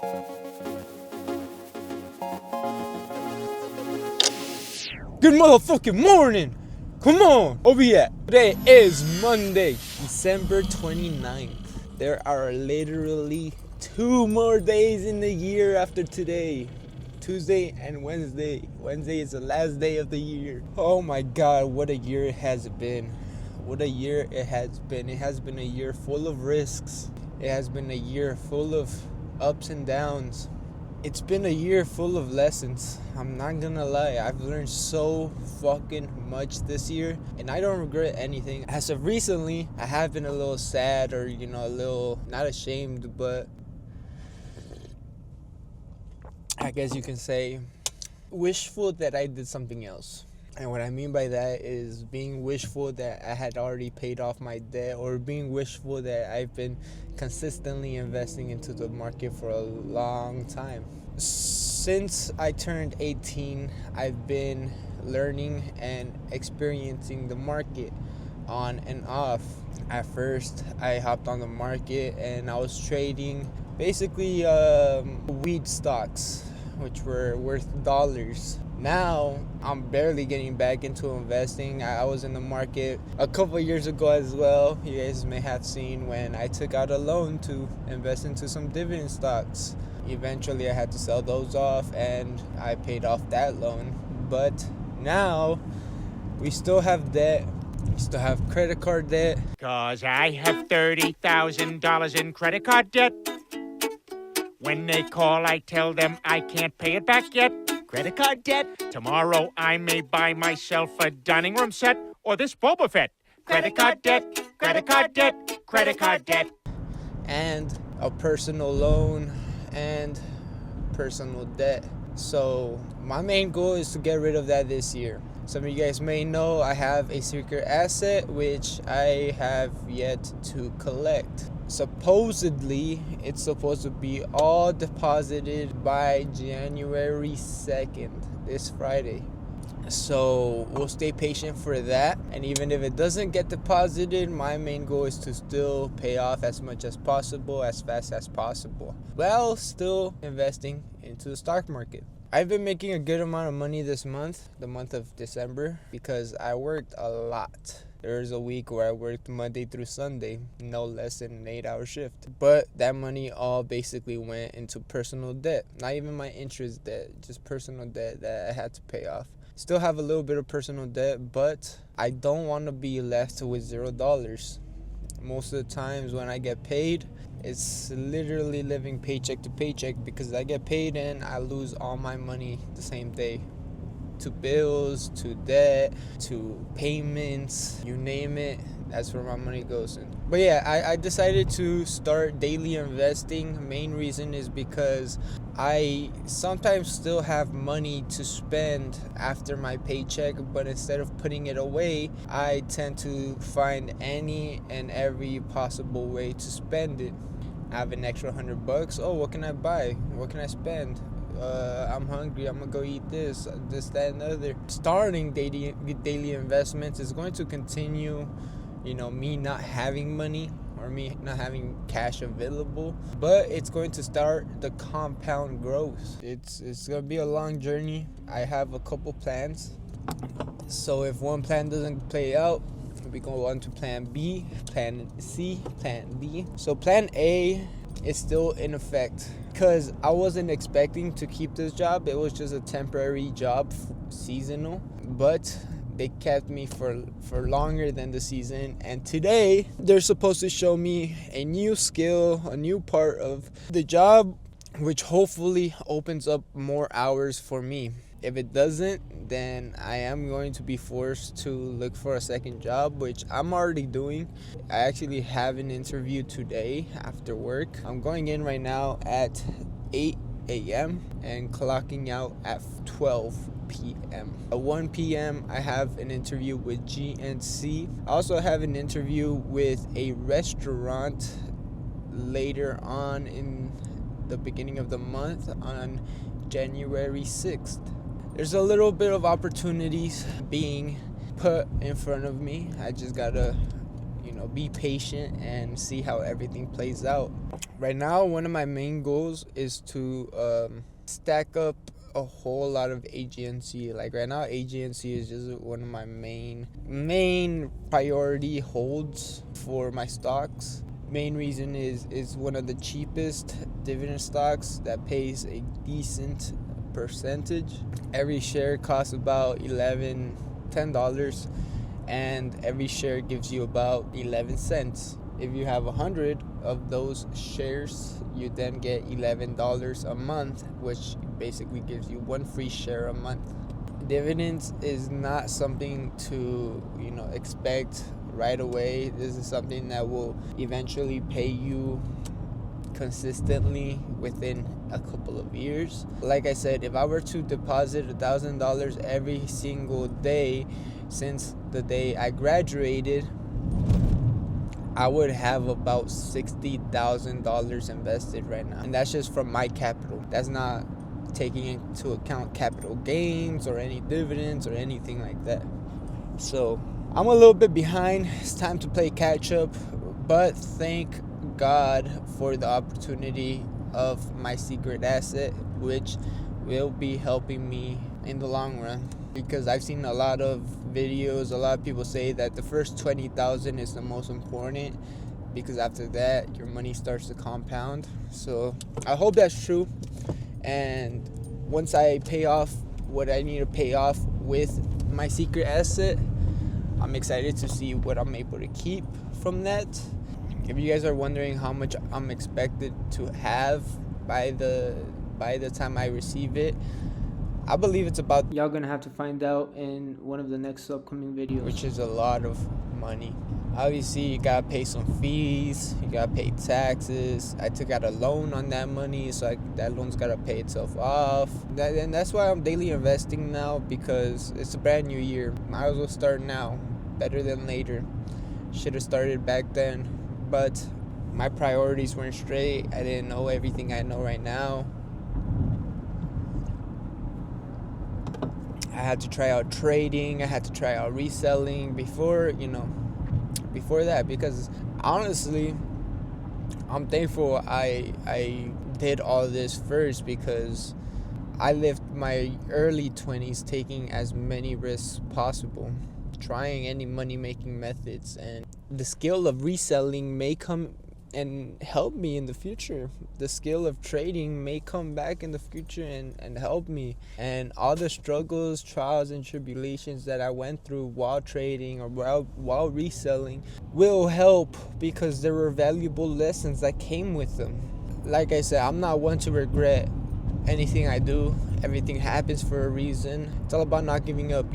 Good motherfucking morning! Come on! Where we at? Today is Monday, December 29th. There are literally 2 more days in the year after today. Tuesday and Wednesday. Wednesday is the last day of the year. Oh my god, what a year it has been. What a year it has been. It has been a year full of risks. It has been a year full of ups and downs. It's been a year full of lessons. I'm not gonna lie. I've learned so fucking much this year, and I don't regret anything. As of recently, I have been a little sad, or a little, not ashamed, but I guess you can say wishful that I did something else. And what I mean by that is being wishful that I had already paid off my debt, or being wishful that I've been consistently investing into the market for a long time. Since I turned 18, I've been learning and experiencing the market on and off. At first, I hopped on the market and I was trading basically weed stocks, which were worth dollars. Now I'm barely getting back into investing. I was in the market a couple years ago as well. You guys may have seen when I took out a loan to invest into some dividend stocks. Eventually I had to sell those off and I paid off that loan. But now we still have debt. We still have credit card debt. 'Cause I have $30,000 in credit card debt. When they call, I tell them I can't pay it back yet. Credit card debt. Tomorrow I may buy myself a dining room set or this Boba Fett. Credit card debt, credit card debt, credit card debt. And a personal loan and personal debt. So my main goal is to get rid of that this year. Some of you guys may know I have a secret asset which I have yet to collect. Supposedly, it's supposed to be all deposited by January 2nd, this Friday. So we'll stay patient for that. And even if it doesn't get deposited, my main goal is to still pay off as much as possible, as fast as possible, while still investing into the stock market. I've been making a good amount of money this month, the month of December, because I worked a lot. There was a week where I worked Monday through Sunday, no less than an 8-hour shift. But that money all basically went into personal debt. Not even my interest debt, just personal debt that I had to pay off. Still have a little bit of personal debt, but I don't want to be left with $0. Most of the times when I get paid, it's literally living paycheck to paycheck, because I get paid and I lose all my money the same day. To bills, to debt, to payments, you name it, that's where my money goes in. But yeah, I decided to start daily investing. Main reason is because I sometimes still have money to spend after my paycheck, but instead of putting it away, I tend to find any and every possible way to spend it. I have an extra $100. Oh, what can I buy? What can I spend? I'm hungry. I'm gonna go eat this, that, and the other. Starting daily investments is going to continue, me not having money or me not having cash available, but it's going to start the compound growth. It's gonna be a long journey. I have a couple plans. So if one plan doesn't play out, we go on to plan B, plan C, plan D. So plan A is still in effect, because I wasn't expecting to keep this job. It was just a temporary job, seasonal, but they kept me for longer than the season. And today they're supposed to show me a new skill, a new part of the job, which hopefully opens up more hours for me. If it doesn't, then I am going to be forced to look for a second job, which I'm already doing. I actually have an interview today after work. I'm going in right now at 8 a.m. and clocking out at 12 p.m. At 1 p.m. I have an interview with GNC. I also have an interview with a restaurant later on in the beginning of the month on January 6th. There's a little bit of opportunities being put in front of me. I just gotta, be patient and see how everything plays out. Right now, one of my main goals is to stack up a whole lot of agency. Like right now, agency is just one of my main priority holds for my stocks. Main reason is one of the cheapest dividend stocks that pays a decent percentage. Every share costs about $10, and every share gives you about 11 cents. If you have 100 of those shares, you then get $11 a month, which basically gives you one free share a month. Dividends is not something to expect right away. This is something that will eventually pay you consistently within a couple of years. Like I said, if I were to deposit $1,000 every single day since the day I graduated, I would have about $60,000 invested right now. And that's just from my capital. That's not taking into account capital gains or any dividends or anything like that. So I'm a little bit behind. It's time to play catch up, but thank God for the opportunity of my secret asset, which will be helping me in the long run. Because I've seen a lot of videos, a lot of people say that the first 20,000 is the most important, because after that your money starts to compound. So I hope that's true, and once I pay off what I need to pay off with my secret asset, I'm excited to see what I'm able to keep from that. If you guys are wondering how much I'm expected to have by the time I receive it, I believe it's about, y'all gonna have to find out in one of the next upcoming videos, which is a lot of money. Obviously, you gotta pay some fees, you gotta pay taxes. I took out a loan on that money, so that loan's gotta pay itself off. And that's why I'm daily investing now, because it's a brand new year. Might as well start now, better than later. Should have started back then, but my priorities weren't straight. I didn't know everything I know right now. I had to try out trading, I had to try out reselling before that, because honestly, I'm thankful I did all this first, because I lived my early 20s taking as many risks possible, trying any money-making methods, and the skill of reselling may come and help me in the future. The skill of trading may come back in the future and help me. And all the struggles, trials, and tribulations that I went through while trading or while reselling will help, because there were valuable lessons that came with them. Like I said, I'm not one to regret anything I do. Everything happens for a reason. It's all about not giving up,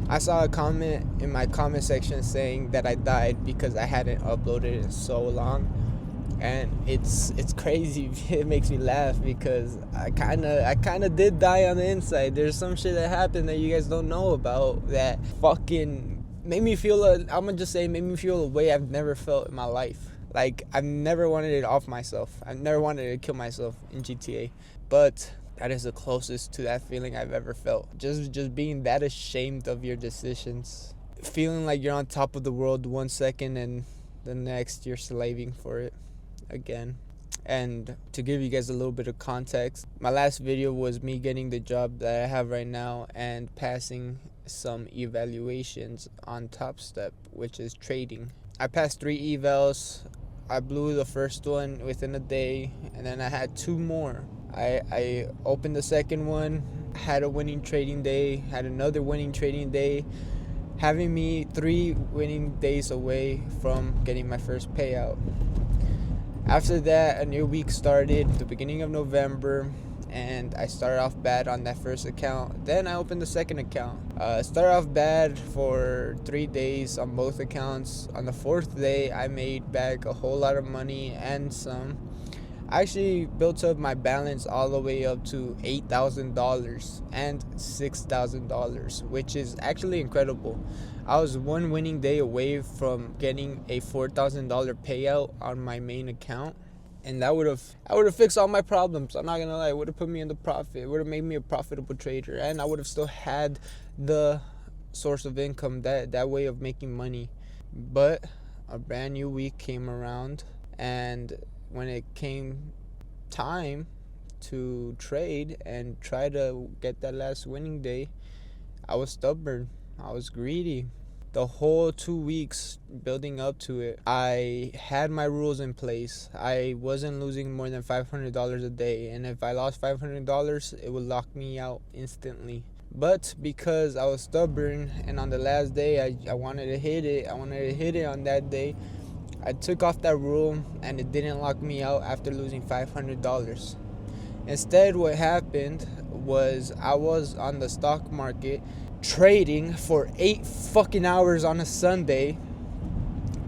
I saw a comment in my comment section saying that I died because I hadn't uploaded in so long, and it's crazy. It makes me laugh because I kind of did die on the inside. There's some shit that happened that you guys don't know about that fucking made me feel made me feel a way I've never felt in my life. Like, I've never wanted it off myself. I've never wanted to kill myself in GTA, but that is the closest to that feeling I've ever felt. Just being that ashamed of your decisions. Feeling like you're on top of the world one second and the next you're slaving for it again. And to give you guys a little bit of context, my last video was me getting the job that I have right now and passing some evaluations on Top Step, which is trading. I passed 3 evals. I blew the first one within a day, and then I had 2 more. I opened the second one, had a winning trading day, had another winning trading day, having me 3 winning days away from getting my first payout. After that, a new week started, the beginning of November, and I started off bad on that first account. Then I opened the second account. Started off bad for 3 days on both accounts. On the 4th day, I made back a whole lot of money and some. I actually built up my balance all the way up to $8,000 and $6,000, which is actually incredible. I was 1 winning day away from getting a $4,000 payout on my main account, and that would have fixed all my problems. I'm not gonna lie, it would have put me in the profit. It would have made me a profitable trader, and I would have still had the source of income, that way of making money. But a brand new week came around, and when it came time to trade and try to get that last winning day, I was stubborn. I was greedy. The whole 2 weeks building up to it, I had my rules in place. I wasn't losing more than $500 a day, and if I lost $500, it would lock me out instantly. But because I was stubborn, and on the last day I wanted to hit it, on that day, I took off that rule, and it didn't lock me out after losing $500. Instead, what happened was I was on the stock market trading for 8 fucking hours on a Sunday,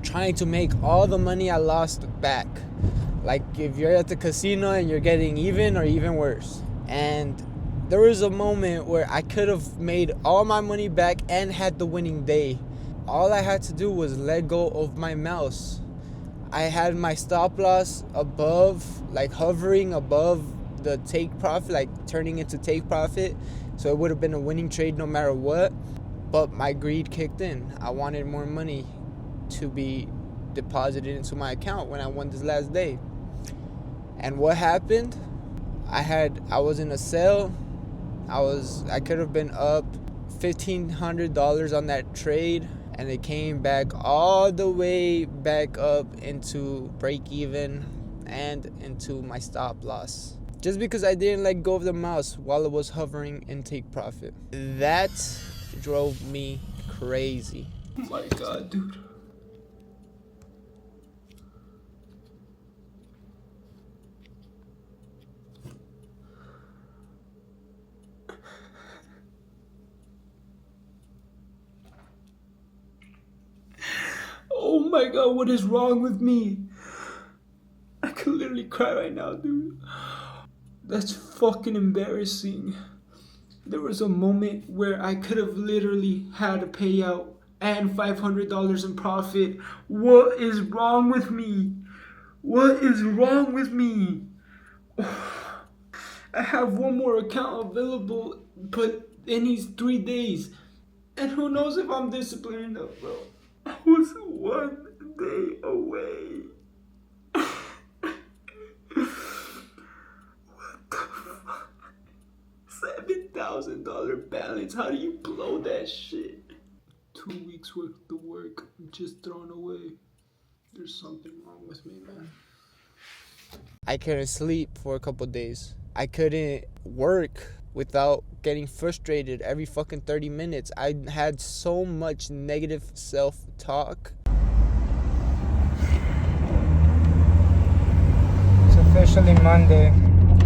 trying to make all the money I lost back. Like if you're at the casino and you're getting even or even worse. And there was a moment where I could have made all my money back and had the winning day. All I had to do was let go of my mouse. I had my stop loss above, like hovering above the take profit, like turning into take profit. So it would have been a winning trade no matter what. But my greed kicked in. I wanted more money to be deposited into my account when I won this last day. And what happened? I was in a sale. I could have been up $1,500 on that trade, and it came back all the way back up into break even and into my stop loss. Just because I didn't let go of the mouse while it was hovering in take profit. That drove me crazy. Oh my god, dude. Oh my god, what is wrong with me? I could literally cry right now, dude. That's fucking embarrassing. There was a moment where I could have literally had a payout and $500 in profit. What is wrong with me? What is wrong with me? I have one more account available, but it needs 3 days. And who knows if I'm disciplined enough, bro. I was 1 day away. What the fuck? $7,000 balance. How do you blow that shit? 2 weeks worth of work just thrown away. There's something wrong with me, man. I couldn't sleep for a couple days. I couldn't work without getting frustrated every fucking 30 minutes. I had so much negative self-talk. It's officially Monday.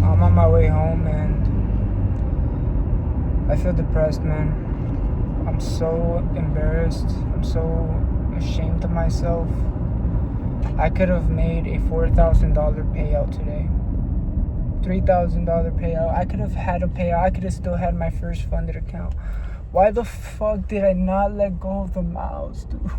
I'm on my way home and I feel depressed, man. I'm so embarrassed. I'm so ashamed of myself. I could have made a $4,000 payout today. $3,000 payout. I could have had a payout. I could have still had my first funded account. Why the fuck did I not let go of the mouse, dude?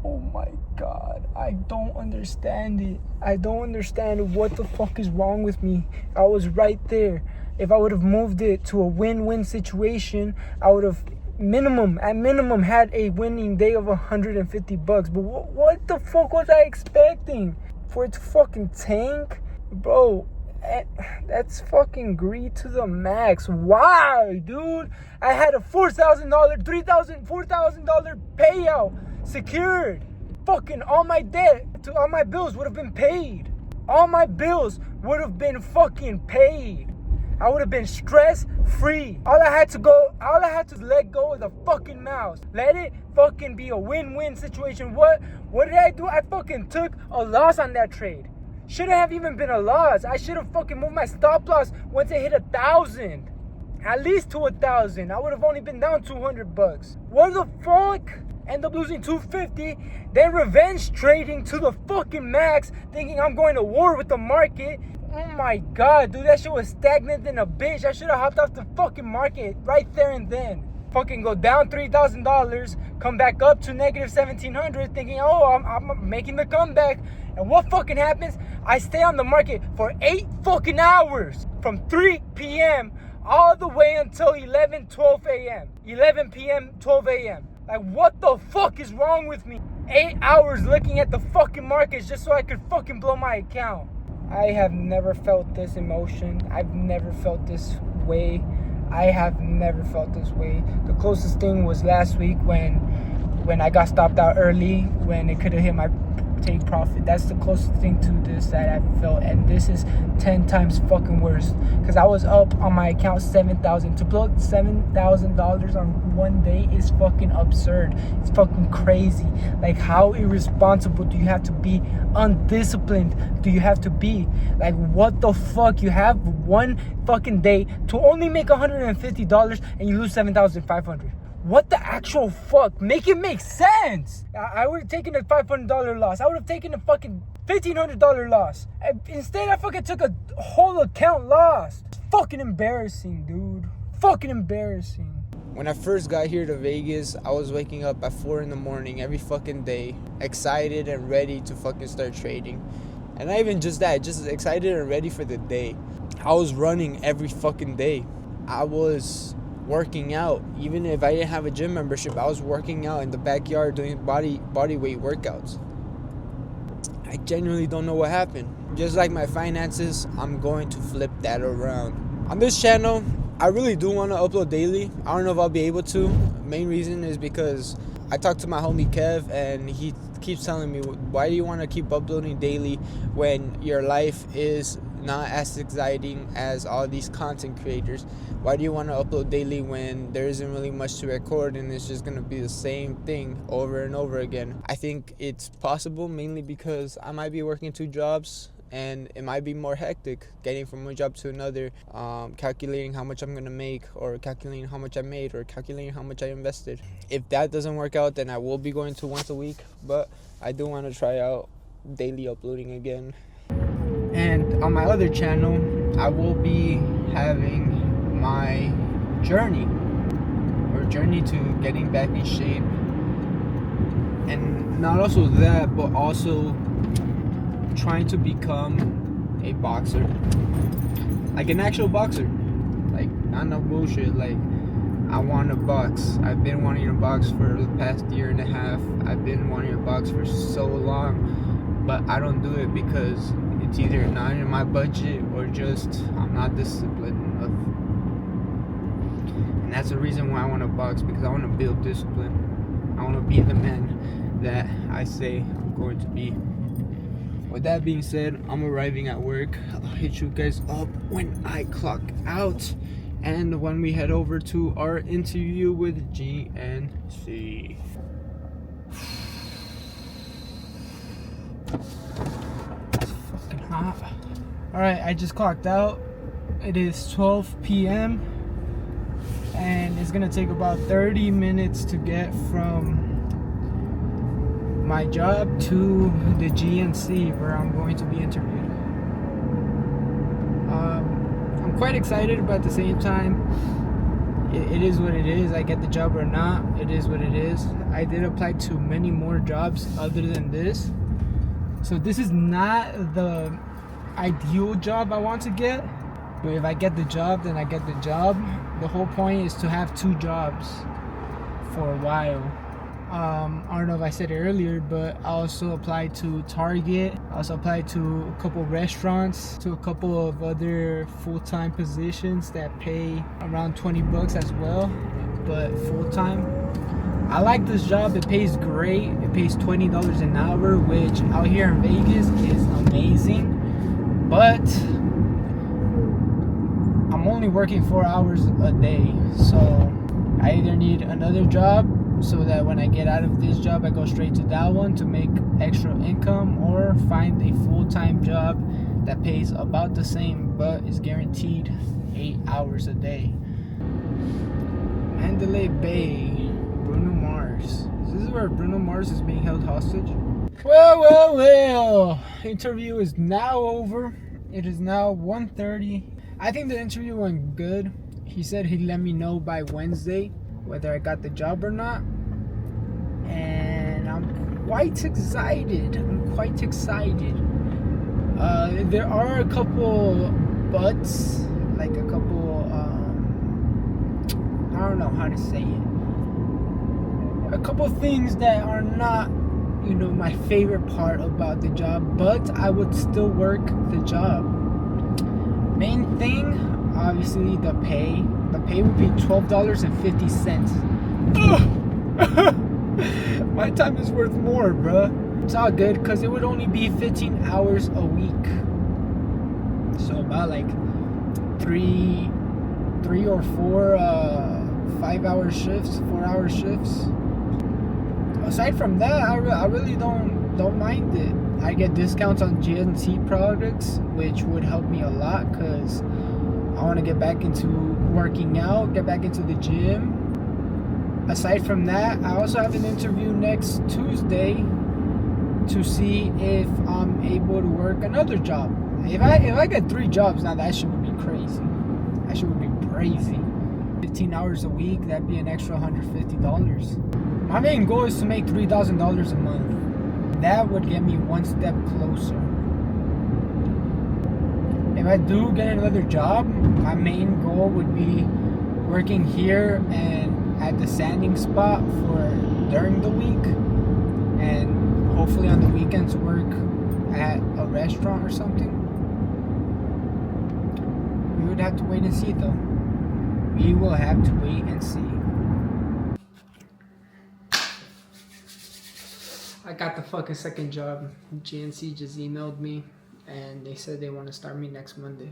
Oh my god. I don't understand it. I don't understand what the fuck is wrong with me. I was right there. If I would have moved it to a win-win situation, I would have at minimum had a winning day of $150. But what the fuck was I expecting? For it to fucking tank? Bro, that's fucking greed to the max. Why, dude? I had a $4,000, $4,000 payout secured. Fucking all my debt to all my bills would have been paid. All my bills would have been fucking paid. I would have been stress-free. All I had to let go of the fucking mouse. Let it fucking be a win-win situation. What did I do? I fucking took a loss on that trade. Shouldn't have even been a loss. I should have fucking moved my stop loss once it hit 1,000. At least to 1,000. I would have only been down $200. What the fuck? End up losing $250. Then revenge trading to the fucking max, thinking I'm going to war with the market. Oh my god, dude, that shit was stagnant than a bitch. I should have hopped off the fucking market right there and then. Fucking go down $3,000, come back up to negative $1,700, thinking, oh, I'm making the comeback. And what fucking happens? I stay on the market for 8 fucking hours, from 3 p.m. all the way until 11 p.m., 12 a.m. Like, what the fuck is wrong with me? 8 hours looking at the fucking markets just so I could fucking blow my account. I have never felt this emotion. I've never felt this way. I have never felt this way. The closest thing was last week when I got stopped out early, when it could have hit my take profit. That's the closest thing to this that I felt, and this is 10 times fucking worse, because I was up on my account $7,000. To blow $7,000 on one day is fucking absurd. It's fucking crazy. Like, how irresponsible do you have to be? Undisciplined do you have to be? Like, what the fuck? You have one fucking day to only make $150 and you lose $7,500. What the actual fuck? Make it make sense. I would have taken a $500 loss. I would have taken a fucking $1,500 loss. Instead, I fucking took a whole account loss. It's fucking embarrassing, dude. Fucking embarrassing. When I first got here to Vegas, I was waking up at 4 in the morning every fucking day, excited and ready to fucking start trading. And not even just that, just excited and ready for the day. I was running every fucking day. I was working out. Even if I didn't have a gym membership, I was working out in the backyard doing body weight workouts. I genuinely don't know what happened. Just like my finances, I'm going to flip that around. On this channel, I really do want to upload daily. I don't know if I'll be able to. Main reason is because I talked to my homie Kev, and he keeps telling me, why do you want to keep uploading daily when your life is not as exciting as all these content creators? Why do you want to upload daily when there isn't really much to record and it's just going to be the same thing over and over again? I think it's possible, mainly because I might be working 2 jobs and it might be more hectic getting from one job to another, calculating how much I'm going to make, or calculating how much I made, or calculating how much I invested. If that doesn't work out, then I will be going to once a week, but I do want to try out daily uploading again. And on my other channel, I will be having my journey to getting back in shape. And not also that, but also trying to become a boxer. Like an actual boxer. Like, not no bullshit. Like, I want to box. I've been wanting to box for the past 1.5 years. I've been wanting to box for so long, but I don't do it because it's either not in my budget or just I'm not disciplined enough. And that's the reason why I want to box, because I want to build discipline. I want to be the man that I say I'm going to be. With that being said, I'm arriving at work. I'll hit you guys up when I clock out and when we head over to our interview with GNC. It's fucking hot. Alright, I just clocked out. It is 12 p.m. and it's gonna take about 30 minutes to get from my job to the GNC where I'm going to be interviewed. I'm quite excited, but at the same time, it is what it is. I get the job or not, it is what it is. I did apply to many more jobs other than this, so this is not the ideal job I want to get, but if I get the job, then I get the job. The whole point is to have 2 jobs for a while. I don't know if I said it earlier, but I also applied to Target. I also applied to a couple restaurants, to a couple of other full-time positions that pay around $20 as well, but full-time. I like this job. It pays great. It pays $20 an hour, which out here in Vegas is amazing, but I'm only working 4 hours a day, so I either need another job so that when I get out of this job I go straight to that one to make extra income, or find a full-time job that pays about the same but is guaranteed 8 hours a day. Mandalay Bay, Bruno Mars. This is where Bruno Mars is being held hostage. Well, interview is now over. It is now 1:30. I think the interview went good. He said he'd let me know by Wednesday whether I got the job or not, and I'm quite excited. There are a couple buts, like a couple I don't know how to say it. a couple things that are not, you know, my favorite part about the job, but I would still work the job. Main thing, obviously, the pay. The pay would be $12.50. My time is worth more, bruh. It's all good because it would only be 15 hours a week. So about like three or four 5-hour shifts, 4-hour shifts. Aside from that, I really don't mind it. I get discounts on GNC products, which would help me a lot because I want to get back into working out, get back into the gym. Aside from that, I also have an interview next Tuesday to see if I'm able to work another job. If I get 3 jobs, now that shit would be crazy. That shit would be crazy. 15 hours a week, that'd be an extra $150. My main goal is to make $3,000 a month. That would get me one step closer. If I do get another job, my main goal would be working here and at the sanding spot for during the week, and hopefully on the weekends work at a restaurant or something. We would have to wait and see though. We will have to wait and see. I got the fucking second job. GNC just emailed me and they said they want to start me next Monday.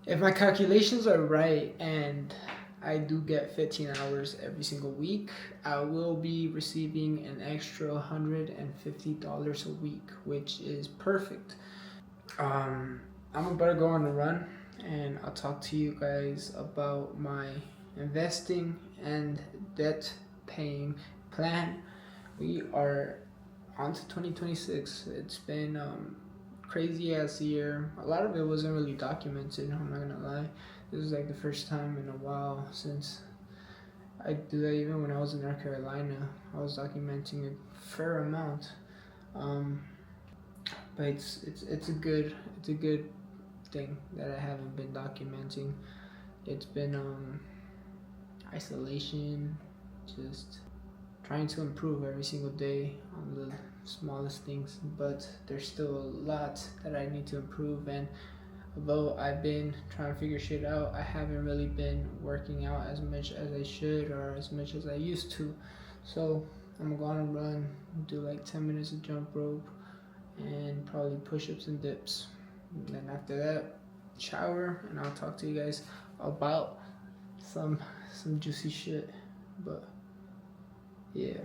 If my calculations are right and I do get 15 hours every single week, I will be receiving an extra $150 a week, which is perfect. I'm about to go on a run and I'll talk to you guys about my investing and debt paying plan. We are on to 2026. It's been crazy ass year. A lot of it wasn't really documented, I'm not gonna lie. This is like the first time in a while since I do that. Even when I was in North Carolina, I was documenting a fair amount. But it's a good thing that I haven't been documenting. It's been isolation, just trying to improve every single day on the smallest things, but there's still a lot that I need to improve. And although I've been trying to figure shit out, I haven't really been working out as much as I should or as much as I used to. So I'm gonna run, do like 10 minutes of jump rope and probably push-ups and dips. And then after that, shower, and I'll talk to you guys about some juicy shit. But yeah.